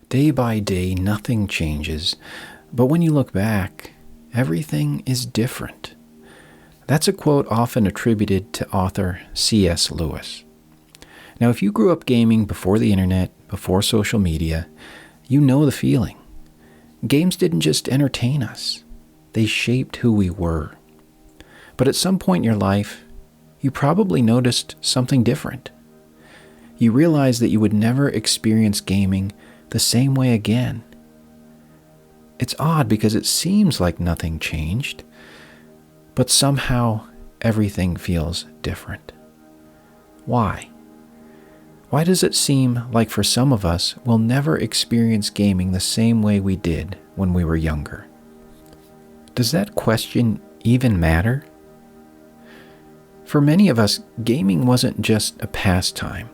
Day by day, nothing changes, but when you look back, everything is different. That's a quote often attributed to author C.S. Lewis. Now, if you grew up gaming before the internet, before social media, you know the feeling. Games didn't just entertain us. They shaped who we were. But at some point in your life, you probably noticed something different. You realized that you would never experience gaming the same way again. It's odd because it seems like nothing changed, but somehow everything feels different. Why? Why does it seem like for some of us, we'll never experience gaming the same way we did when we were younger? Does that question even matter? For many of us, gaming wasn't just a pastime.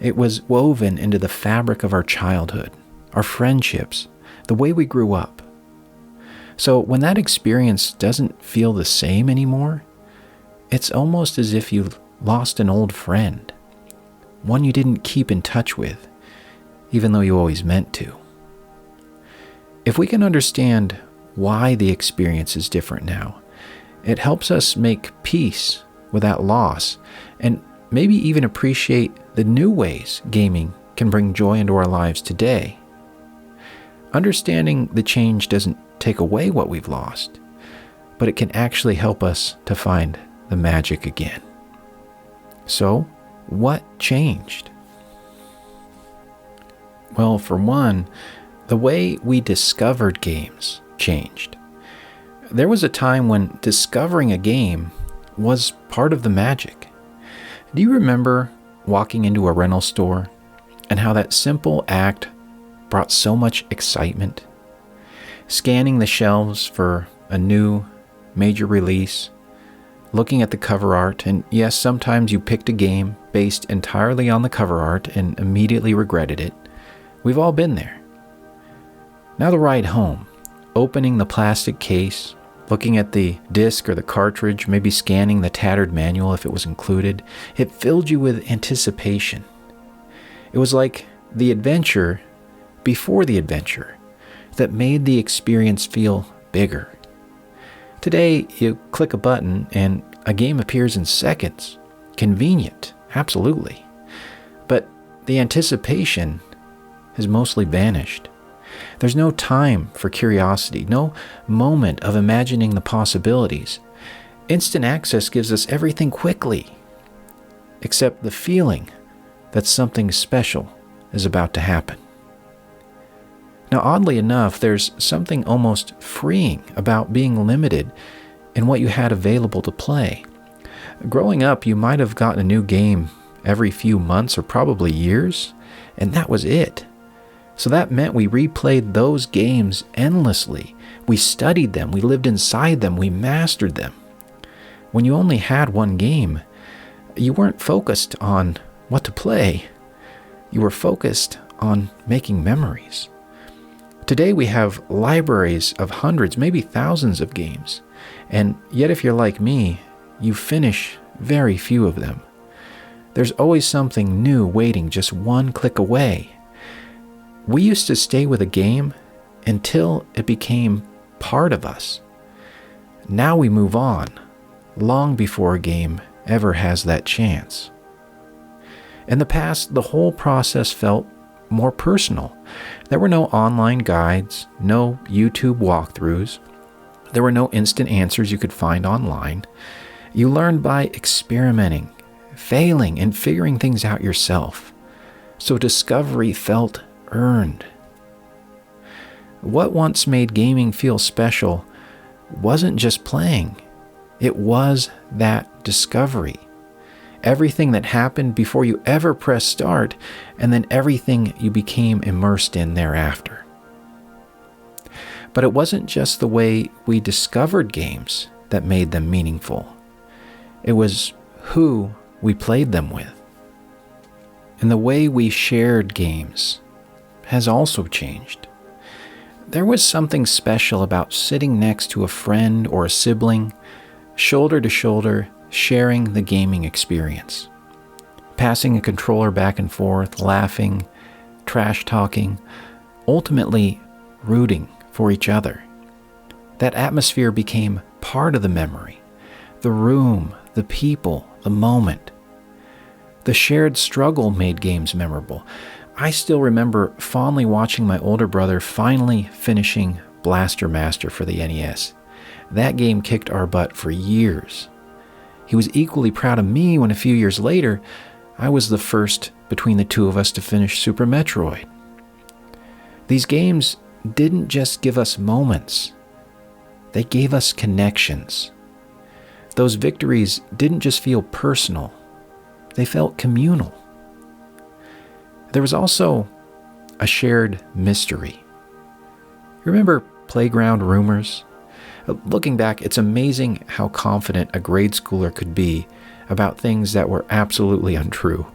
It was woven into the fabric of our childhood, our friendships, the way we grew up. So when that experience doesn't feel the same anymore, it's almost as if you lost an old friend, one you didn't keep in touch with, even though you always meant to. If we can understand why the experience is different now, it helps us make peace with that loss and maybe even appreciate the new ways gaming can bring joy into our lives today. Understanding the change doesn't take away what we've lost, but it can actually help us to find the magic again. So, what changed? Well, for one, the way we discovered games changed. There was a time when discovering a game was part of the magic. Do you remember walking into a rental store and how that simple act brought so much excitement? Scanning the shelves for a new major release, looking at the cover art, and yes, sometimes you picked a game based entirely on the cover art and immediately regretted it. We've all been there. Now the ride home, opening the plastic case, looking at the disc or the cartridge, maybe scanning the tattered manual if it was included, it filled you with anticipation. It was like the adventure before the adventure that made the experience feel bigger. Today, you click a button and a game appears in seconds. Convenient, absolutely. But the anticipation has mostly vanished. There's no time for curiosity, no moment of imagining the possibilities. Instant access gives us everything quickly, except the feeling that something special is about to happen. Now, oddly enough, there's something almost freeing about being limited in what you had available to play. Growing up, you might have gotten a new game every few months or probably years, and that was it. So that meant we replayed those games endlessly. We studied them, we lived inside them, we mastered them. When you only had one game, you weren't focused on what to play. You were focused on making memories. Today we have libraries of hundreds, maybe thousands of games, and yet if you're like me, you finish very few of them. There's always something new waiting just one click away. We used to stay with a game until it became part of us. Now we move on, long before a game ever has that chance. In the past, the whole process felt more personal. There were no online guides, no YouTube walkthroughs. There were no instant answers you could find online. You learned by experimenting, failing, and figuring things out yourself. So discovery felt earned. What once made gaming feel special wasn't just playing. It was that discovery. Everything that happened before you ever pressed start, and then everything you became immersed in thereafter. But it wasn't just the way we discovered games that made them meaningful. It was who we played them with. And the way we shared games has also changed. There was something special about sitting next to a friend or a sibling, shoulder to shoulder, sharing the gaming experience. Passing a controller back and forth, laughing, trash talking, ultimately rooting for each other. That atmosphere became part of the memory, the room, the people, the moment. The shared struggle made games memorable. I still remember fondly watching my older brother finally finishing Blaster Master for the NES. That game kicked our butt for years. He was equally proud of me when a few years later, I was the first between the two of us to finish Super Metroid. These games didn't just give us moments. They gave us connections. Those victories didn't just feel personal. They felt communal. There was also a shared mystery. Remember playground rumors? Looking back, it's amazing how confident a grade schooler could be about things that were absolutely untrue,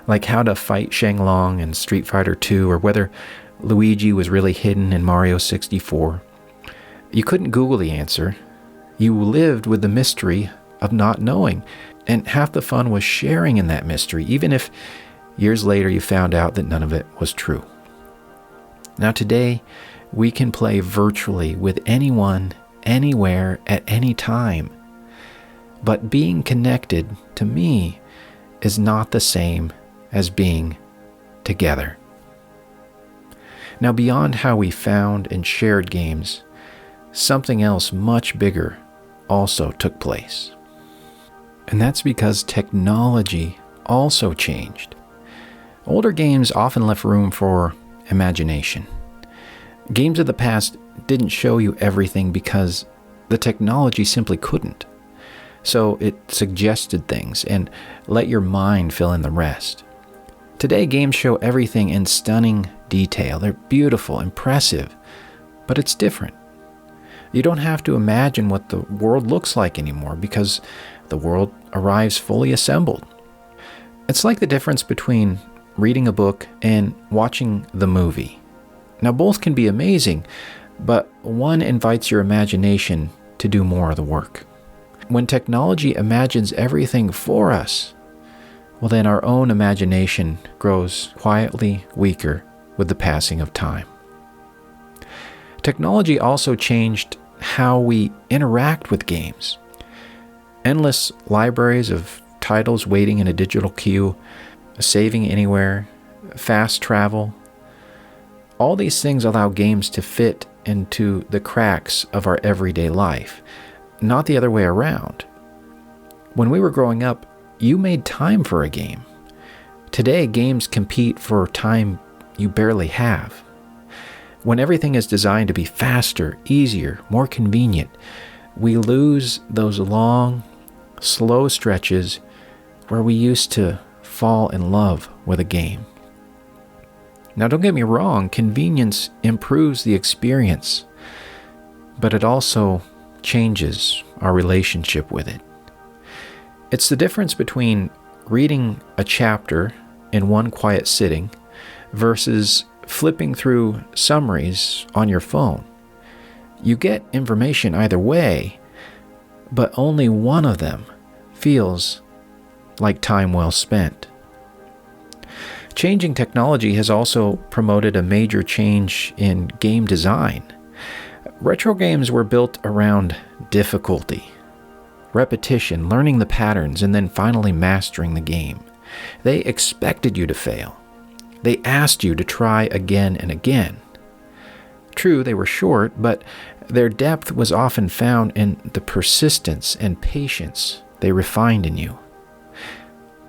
like how to fight Shenlong in Street Fighter II or whether Luigi was really hidden in Mario 64. You couldn't Google the answer. You lived with the mystery of not knowing, and half the fun was sharing in that mystery, even if years later you found out that none of it was true. Now today, we can play virtually with anyone, anywhere, at any time. But being connected, to me, is not the same as being together. Now, beyond how we found and shared games, something else much bigger also took place. And that's because technology also changed. Older games often left room for imagination. Games of the past didn't show you everything because the technology simply couldn't. So it suggested things and let your mind fill in the rest. Today, games show everything in stunning detail. They're beautiful, impressive, but it's different. You don't have to imagine what the world looks like anymore because the world arrives fully assembled. It's like the difference between reading a book and watching the movie. Now, both can be amazing, but one invites your imagination to do more of the work. When technology imagines everything for us, well, then our own imagination grows quietly weaker with the passing of time. Technology also changed how we interact with games. Endless libraries of titles waiting in a digital queue, saving anywhere, fast travel. All these things allow games to fit into the cracks of our everyday life, not the other way around. When we were growing up, you made time for a game. Today, games compete for time you barely have. When everything is designed to be faster, easier, more convenient, we lose those long, slow stretches where we used to fall in love with a game. Now, don't get me wrong, convenience improves the experience, but it also changes our relationship with it. It's the difference between reading a chapter in one quiet sitting versus flipping through summaries on your phone. You get information either way, but only one of them feels like time well spent. Changing technology has also promoted a major change in game design. Retro games were built around difficulty, repetition, learning the patterns, and then finally mastering the game. They expected you to fail. They asked you to try again and again. True, they were short, but their depth was often found in the persistence and patience they refined in you.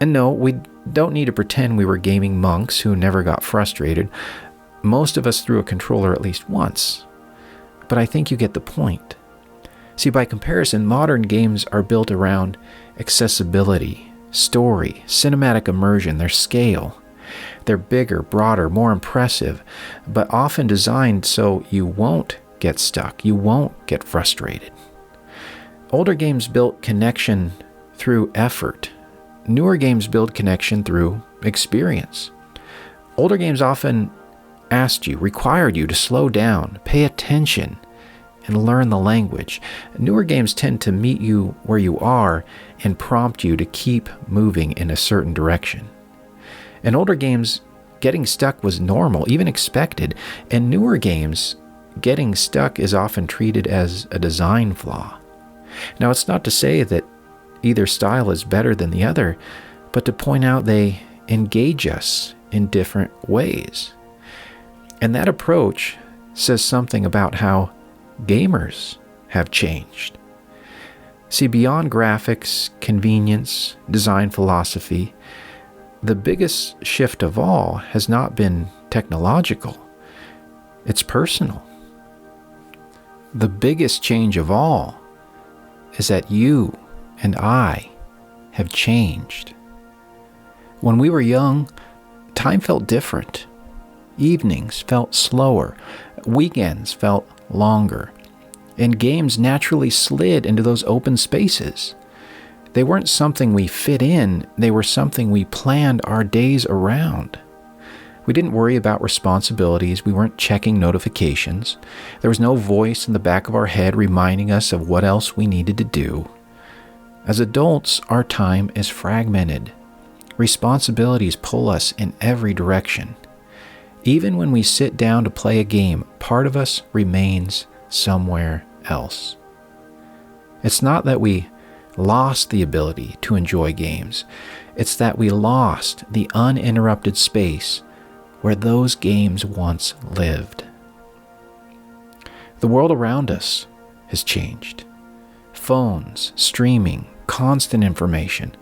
And no, we don't need to pretend we were gaming monks who never got frustrated. Most of us threw a controller at least once. But I think you get the point. See, by comparison, modern games are built around accessibility, story, cinematic immersion, their scale. They're bigger, broader, more impressive, but often designed so you won't get stuck, you won't get frustrated. Older games built connection through effort. Newer games build connection through experience. Older games often required you to slow down, pay attention, and learn the language. Newer games tend to meet you where you are and prompt you to keep moving in a certain direction. And older games Getting stuck was normal, even expected. In newer games, getting stuck is often treated as a design flaw. Now, it's not to say that either style is better than the other, but to point out they engage us in different ways. And that approach says something about how gamers have changed. See, beyond graphics, convenience, design philosophy, the biggest shift of all has not been technological. It's personal. The biggest change of all is that you and I have changed. When we were young, time felt different. Evenings felt slower. Weekends felt longer. And games naturally slid into those open spaces. They weren't something we fit in, they were something we planned our days around. We didn't worry about responsibilities, we weren't checking notifications. There was no voice in the back of our head reminding us of what else we needed to do. As adults, our time is fragmented. Responsibilities pull us in every direction. Even when we sit down to play a game, part of us remains somewhere else. It's not that we lost the ability to enjoy games. It's that we lost the uninterrupted space where those games once lived. The world around us has changed. Phones, streaming, constant information.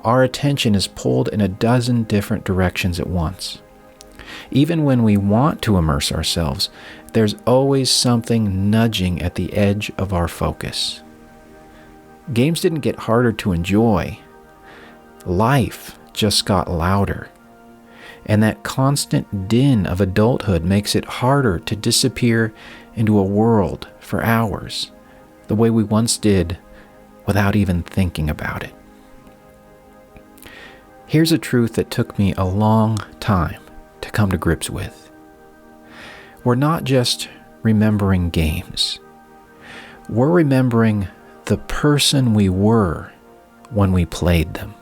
Our attention is pulled in a dozen different directions at once. Even when we want to immerse ourselves, there's always something nudging at the edge of our focus. Games didn't get harder to enjoy. Life just got louder. And that constant din of adulthood makes it harder to disappear into a world for hours, the way we once did without even thinking about it. Here's a truth that took me a long time to come to grips with. We're not just remembering games. We're remembering the person we were when we played them.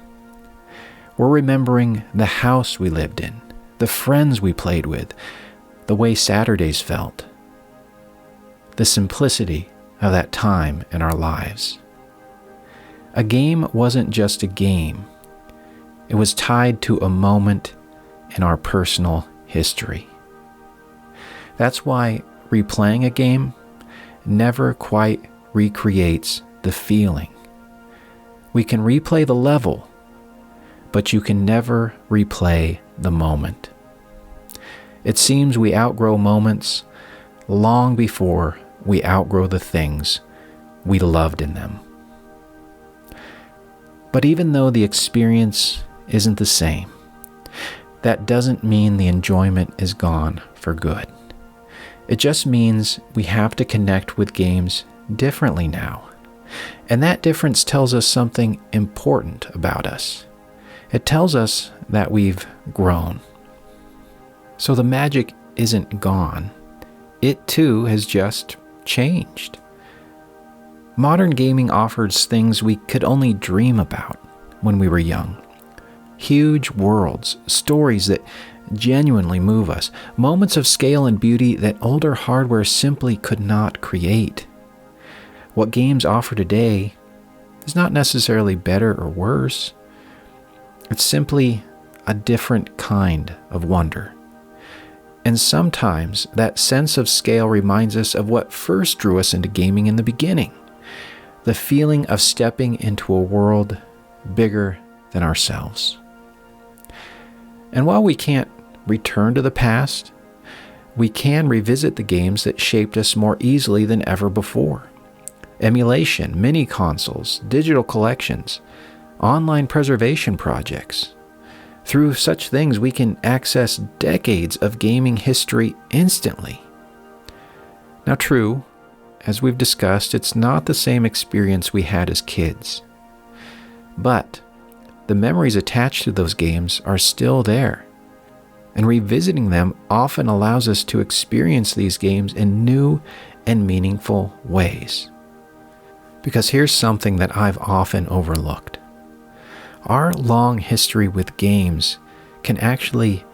We're remembering the house we lived in, the friends we played with, the way Saturdays felt, the simplicity of that time in our lives. A game wasn't just a game. It was tied to a moment in our personal history. That's why replaying a game never quite recreates the feeling. We can replay the level, but you can never replay the moment. It seems we outgrow moments long before we outgrow the things we loved in them. But even though the experience isn't the same, that doesn't mean the enjoyment is gone for good. It just means we have to connect with games differently now. And that difference tells us something important about us. It tells us that we've grown. So the magic isn't gone. It too has just changed. Modern gaming offers things we could only dream about when we were young. Huge worlds, stories that genuinely move us, moments of scale and beauty that older hardware simply could not create. What games offer today is not necessarily better or worse. It's simply a different kind of wonder. And sometimes that sense of scale reminds us of what first drew us into gaming in the beginning. The feeling of stepping into a world bigger than ourselves. And while we can't return to the past, we can revisit the games that shaped us more easily than ever before. Emulation, mini consoles, digital collections, online preservation projects. Through such things, we can access decades of gaming history instantly. Now, true, as we've discussed, it's not the same experience we had as kids. But the memories attached to those games are still there. And revisiting them often allows us to experience these games in new and meaningful ways. Because here's something that I've often overlooked. Our long history with games can actually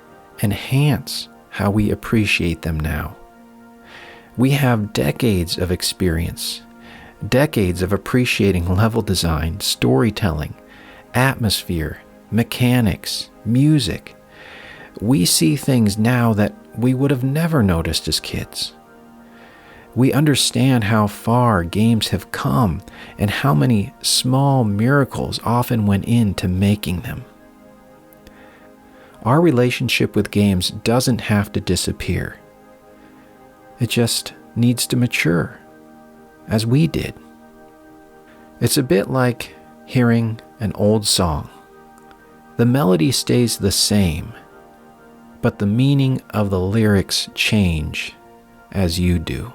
enhance how we appreciate them now. We have decades of experience, decades of appreciating level design, storytelling, atmosphere, mechanics, music. We see things now that we would have never noticed as kids. We understand how far games have come and how many small miracles often went into making them. Our relationship with games doesn't have to disappear. It just needs to mature, as we did. It's a bit like hearing an old song. The melody stays the same, but the meaning of the lyrics change as you do.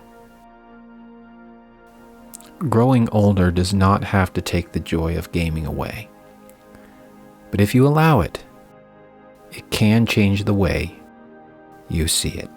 Growing older does not have to take the joy of gaming away. But if you allow it, it can change the way you see it.